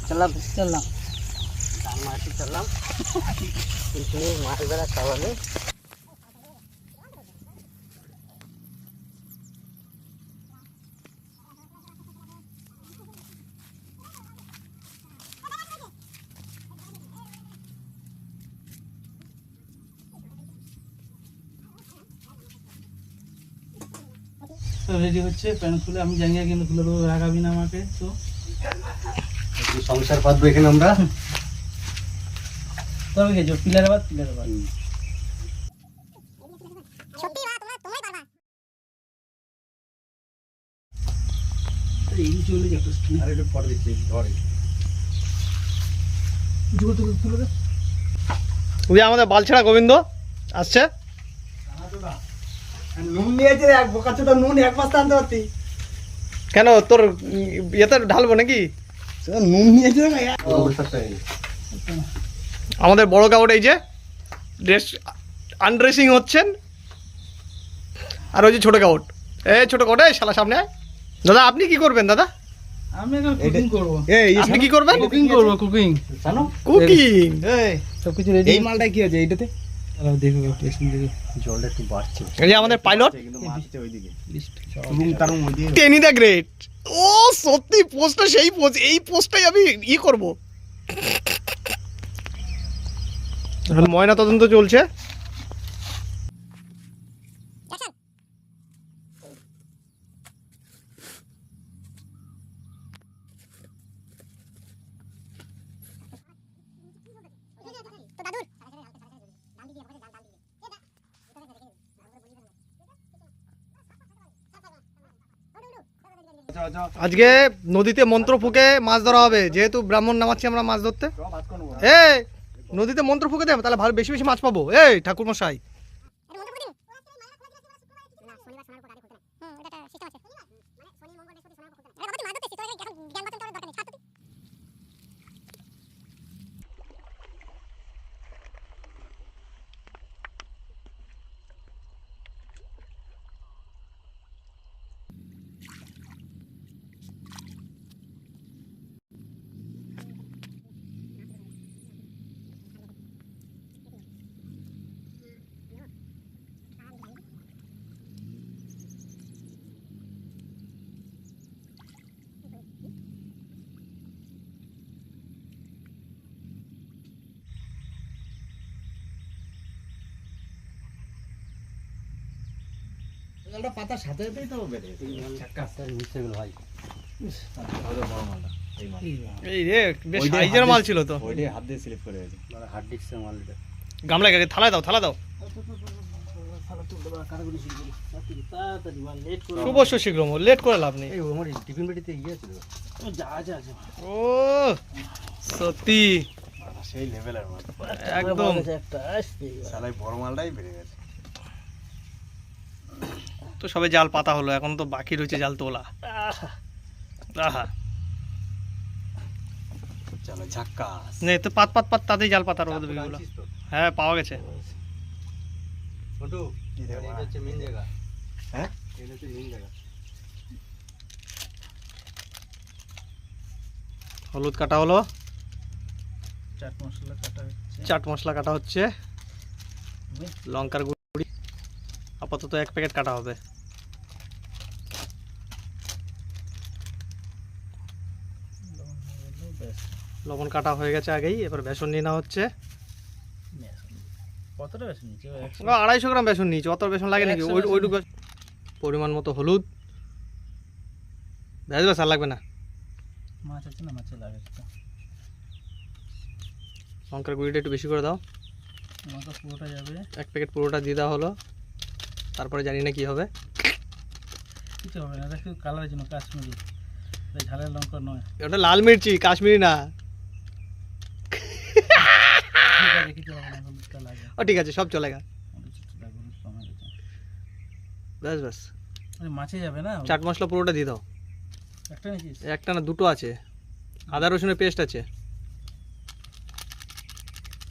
चललाम चललाम माटी चललाम इतनी मार बेड़ा चावले রেডি হচ্ছে প্যান খুলে আমি জানি কিন্তু খুলে দেবো রাগাবি না আমাকে তো সংসার পাতবো এখানে আমরা তবে গেছো পিলারে বাদ সত্যি বাবা তোমরা পারবা এই চলে যাচ্ছে আর একটু পরে দিচ্ছি ধরে জুতো তো খুলে দে ওই আমাদের বালছেড়া গোবিন্দ আসছে। নুন নিয়েছে এক বোকাচোদা নুন এক বস্তা আনতে পারতি কেন তোর ইয়েতে ঢালবো নাকি? নুন নিয়েছে আমাদের বড় কাউট এই যে ড্রেস আনড্রেসিং হচ্ছেন, আর ওই যে ছোট কাউট, এই ছোট কাউট এই শালা সামনে আয়। দাদা আপনি কি করবেন দাদা? আমি এখন কুকিং করব। আপনি কি করবেন? কুকিং করব কুকিং জানো কুকিং। এই সবকিছু রেডি। এই মালটা কি আছে এইটাতে তাহলে দেখো টেস্ট দেখো জলটা একটু বাড়ছে এই যে আমাদের পাইলট কিন্তু মারছে ওইদিকে লিস্ট রুম তার ওইদিকে টেনি দ্য গ্রেট। ও সত্যি পোস্টটা সেই পোস্ট, এই পোস্টটাই আমি ই করব। এখন ময়না তদন্ত চলছে। আজকে নদীতে মন্ত্র ফুঁকে মাছ ধরা হবে, যেহেতু ব্রাহ্মণ নামাচ্ছি আমরা মাছ ধরতে। এই নদীতে মন্ত্র ফুঁকে দেব, তাহলে ভালো বেশি বেশি মাছ পাবো। এই ঠাকুর মশাই জলটা পাতার সাথে সাথেই তো বেড়ে চাক্কা স্যার মিশে গেল ভাই বড় মালটা এই মাল এই রে বেশ সাইজের মাল ছিল তো। ওইটাই হাত দিয়ে স্লিপ করে গেছে মানে হার্ড ডিস্কের মালটা গামলা গাড়ি থালা দাও, থালা দাও। তাড়াতাড়ি বা লেট করে অবশ্য শীঘ্র লেট করে লাভ নেই। এই আমার টিফিন বেটিতে ইয়ে ছিল যা যা যা ও সত্যি সেই লেভেলের মাল একদম। একটা আসবে শালাই বড় মালটাই বেড়ে গেছে তো সবে জাল পাতা হলো, এখন তো বাকি রয়েছে জাল তোলা। আহা চলো ঝাক্কা নে তো পাত পাত পাত তাতেই জাল পাতার মধ্যে বিগুলো। হ্যাঁ পাওয়া গেছে। ছোটু এটা হচ্ছে মেন জায়গা হ্যাঁ এটা হচ্ছে মেন জায়গা হলুদ কাটা হলো, চাট মশলা কাটা হচ্ছে চাট মশলা কাটা হচ্ছে, লঙ্কার গুঁড়ি আপাতত 1 প্যাকেট কাটা হবে। লবণ কাটা হয়ে গেছে আগেই, এবার বেসন নিয়ে নেওয়া হচ্ছে। কতটা বেশি নিচে 250 গ্রাম বেসন নিয়েছি, অত বেসন লাগে নাকি? 100 বেসন। ওইটুকু পরিমাণ মতো হলুদ, বেশ আর লাগবে না। মাছ আছে না, মাছে লাগে তো লঙ্কার গুঁড়িটা একটু বেশি করে দাও। লঙ্কা পুরোটা যাবে, 1 প্যাকেট পুরোটা দিয়ে দেওয়া হলো। তারপরে জানি না কি হবে। কিছু হবে না, এটা শুধু কালারের জন্য, কাশ্মীরি, এটা ঝালের লঙ্কা নয়। ওটা লাল মির্চি, কাশ্মীরি না। ঠিক আছে, কিছু হবে না, হলুদটা লাগে। ও ঠিক আছে, সব চলে গা। হলুদটা লাগে, হলুদ কমে গেছে। ব্যাস ব্যাস, আরে মাছে যাবে না, চাট মশলা পুরোটা দিয়ে দাও। একটা নিয়েছিস? একটা না দুটো আছে, আদা রসুনের পেস্ট আছে।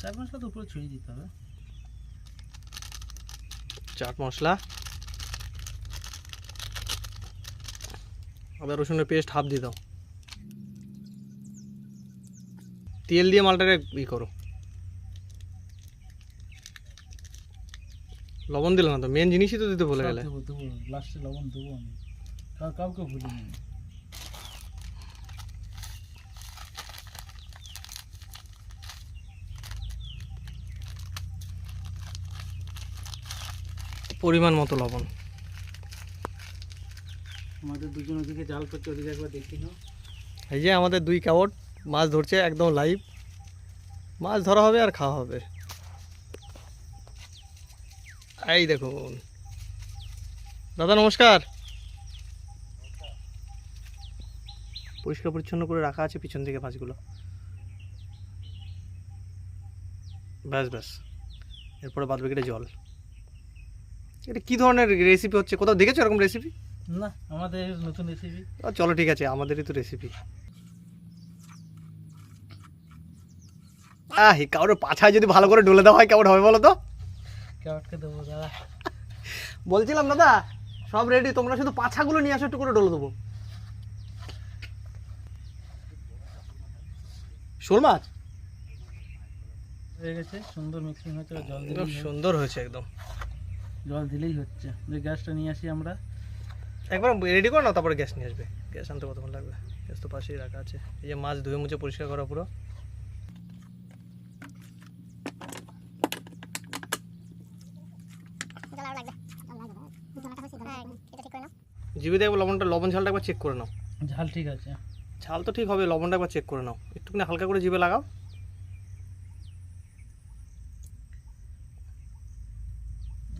চাট মশলা তো উপরে ছড়িয়ে দিতে হবে। চাট মশলা, আদা রসুনের পেস্ট হাফ দিয়ে দাও। তেল দিয়ে মালটাকে ই করো। লবণ দিল না তো, মেন জিনিসই তো দিতে ভুলে গেলে। দেবো লাস্টে লবণ দেবো আমি, কাউকে ভুলিনি। পরিমাণ মতো লবণ। আমাদের দুজন ওদিকে জাল করছে, ওদিকে একবার দেখি নাও। এই যে আমাদের 2 কাওট মাছ ধরছে একদম লাইভ। মাছ ধরা হবে আর খাওয়া হবে। এই দেখুন দাদা, নমস্কার। পরিষ্কার পরিচ্ছন্ন করে রাখা আছে পিছন দিকে মাছগুলো। ব্যাস ব্যাস, এরপরে বাদ বাকিটা জল। এটা কি ধরনের রেসিপি হচ্ছে, কোথাও দেখেছো এরকম রেসিপি? না, আমাদের নতুন রেসিপি। চলো ঠিক আছে, আমাদেরই তো রেসিপি। কারোর পাছায় যদি ভালো করে ডলে দেওয়া হয় কেমন হবে বলো তো? কেমনকে দেবো দাদা? বলছিলাম দাদা সব রেডি, তোমরা শুধু পাছাগুলো নিয়ে আসো, একটু করে ডলে দেবো। শোল মাছ হয়ে গেছে, সুন্দর মিক্সিং হয়েছে। জল একদম দিলেই সুন্দর হয়েছে একদম। জল দিলেই হচ্ছে। যে গ্যাসটা নিয়ে আসি আমরা। একবার রেডি করো না, তারপরে গ্যাস নিয়ে আসবে। গ্যাস আনতে কতক্ষণ লাগবে? গ্যাস তো পাশেই রাখা আছে। এই যে মাছ ধুয়ে মুছে পরিষ্কার করা পুরো। জল আরো লাগবে। জলটা হচ্ছে ধরা, এটা ঠিক করে নাও। জিভে দেখবো লবণ ঝালটা একবার চেক করে নাও। ঝাল ঠিক আছে। ঝাল তো ঠিক হবে, লবণটা একবার চেক করে নাও। একটুখানি হালকা করে জিভে লাগাও।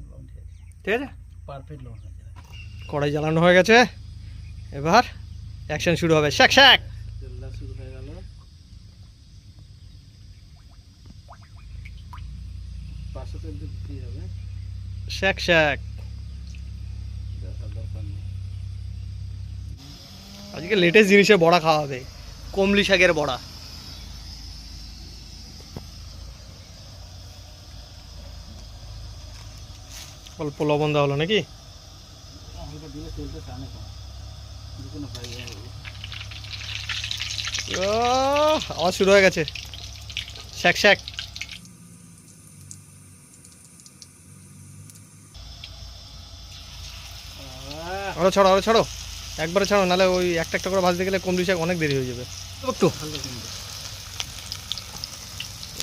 লবণ ঠিক আছে, ঠিক আছে, পারফেক্ট লবণ হয়েছে। কড়াই জ্বালানো হয়ে গেছে, এবার অ্যাকশন শুরু হবে। শ্যাক শ্যাক। তেলটা শুরু হয়ে গেল। পাঁচশো তেল দিতেই হবে। শ্যাক শ্যাক। দেখার দরকার নেই। আজকে লেটেস্ট জিনিসের বড়া খাওয়া হবে, কমলি শাকের বড়া। অল্প লবণ দেওয়া হলো নাকি? হালকা দিলে তেলটা টানে কম, যে কোনো ফ্রাই হয়ে যাবে। আওয়াজ শুরু হয়ে গেছে। শ্যাক শ্যাক। আরো ছাড়ো, আরো ছাড়ো, একবারে ছাড়ো, নাহলে ওই একটা একটা করে ভাজতে গেলে কমলি শাক অনেক দেরি হয়ে যাবে। একটু হালকা কিন্তু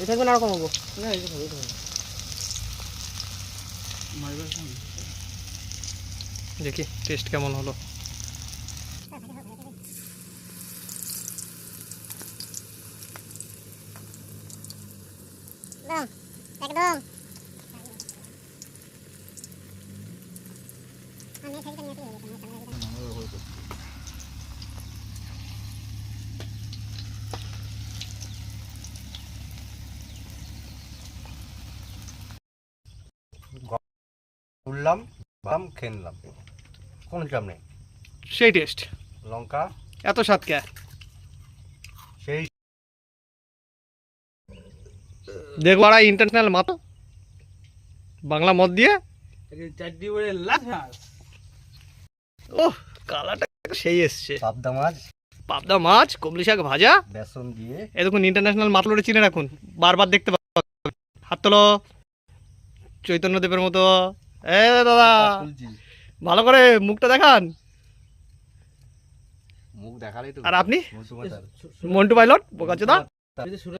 এই থাকবে না, আর কমাবো? না, এই কথা বলতে হবে। মারবার সঙ্গে দেখি টেস্ট কেমন হলো। একদম একদম। আমি খাইতে নিয়ে আসি। উঠলাম, বাম খেলাম, কোনো চাপ নেই। সেই টেস্ট, লঙ্কা এত স্বাদ কে? সেই দেখো আর ইন্টারন্যাশনাল মাতো বাংলা মদ দিয়ে। চারটি বলে লাস্ট। ও কালারটা সেই এসছে। পাবদা মাছ, পাবদা মাছ, কমলি শাক ভাজা, বেসন দিয়ে। এই দেখুন ইন্টারন্যাশনাল মাতলোরে চিনে রাখুন, বারবার দেখতে পাবেন। হাত তোলো চৈতন্য দেবের মতো। এ দাদা ভালো করে মুখটা দেখান। মুখ দেখালেই তো। আর আপনি মুসুমাতার। মন্টু পাইলট বোকাচোদা। শুরু